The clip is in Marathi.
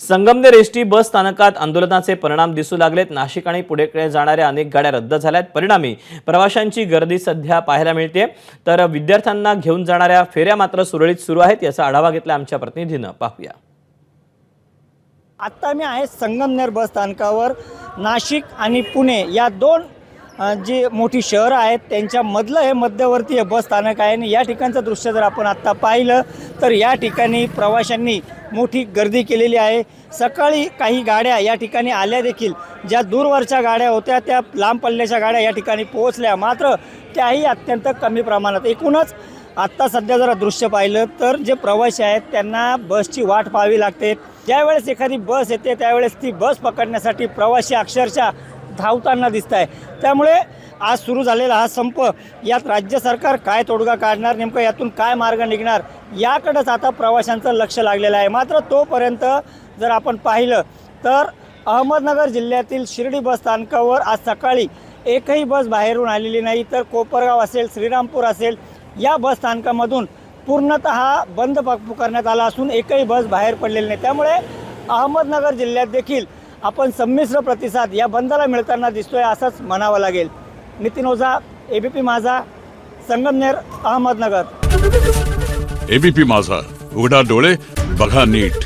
संगमनेर एसटी बस स्थानकात आंदोलनाचे परिणाम दिसू लागलेत। नाशिक आणि पुढेकडे जाणाऱ्या अनेक गाड्या रद्द झाल्यात। परिणामी प्रवाशांची गर्दी सध्या पाहायला मिळते, तर विद्यार्थ्यांना घेऊन जाणाऱ्या फेऱ्या मात्र सुरळीत सुरू आहेत। याचा आढावा घेतला आमच्या प्रतिनिधीनं, पाहूया। आता मी आहे संगमनेर बस स्थानकावर। नाशिक आणि पुणे या दोन जी मोठी शहर आहेत त्यांच्यामधलं हे मध्यवर्ती बस स्थानक आहे आणि या ठिकाणचं दृश्य जर आपण आत्ता पाहिलं तर या ठिकाणी प्रवाशांनी मोठी गर्दी केलेली आहे। सकाळी काही गाड्या या ठिकाणी आल्या देखील, ज्या दूरवरच्या गाड्या होत्या त्या लांब पल्ल्याच्या गाड्या या ठिकाणी पोहोचल्या, मात्र त्याही अत्यंत कमी प्रमाणात। एकूणच आत्ता सध्या जरा दृश्य पाहिलं तर जे प्रवासी आहेत त्यांना बसची वाट पाहावी लागते। ज्यावेळेस एखादी बस येते त्यावेळेस ती बस पकडण्यासाठी प्रवासी अक्षरशः धावताना दिसत आहे। त्यामुळे आज सुरू झालेला हा संप, यात राज्य सरकार काय तोडगा काढणार, नेमकं यातून काय मार्ग निघणार, याकडेच आता प्रवाशांचं लक्ष लागलेलं आहे। मात्र तोपर्यंत जर आपण पाहिलं तर अहमदनगर जिल्ह्यातील शिर्डी बस स्थानकावर आज सकाळी एकही बस बाहेरून आलेली नाही, तर कोपरगाव असेल, श्रीरामपूर असेल, या बस स्थानकामधून पूर्णतः बंद पुकारण्यात आला असून एकही बस बाहेर पडलेली नाही। त्यामुळे अहमदनगर जिल्ह्यात देखील आपण संमिश्र प्रतिसाद या बंदला मिळताना दिसतोय असंच म्हणावं लागेल। नितीन ओझा, एबीपी माझा, संगमनेर, अहमदनगर। एबीपी माझा, उघडा डोळे बघा नीट।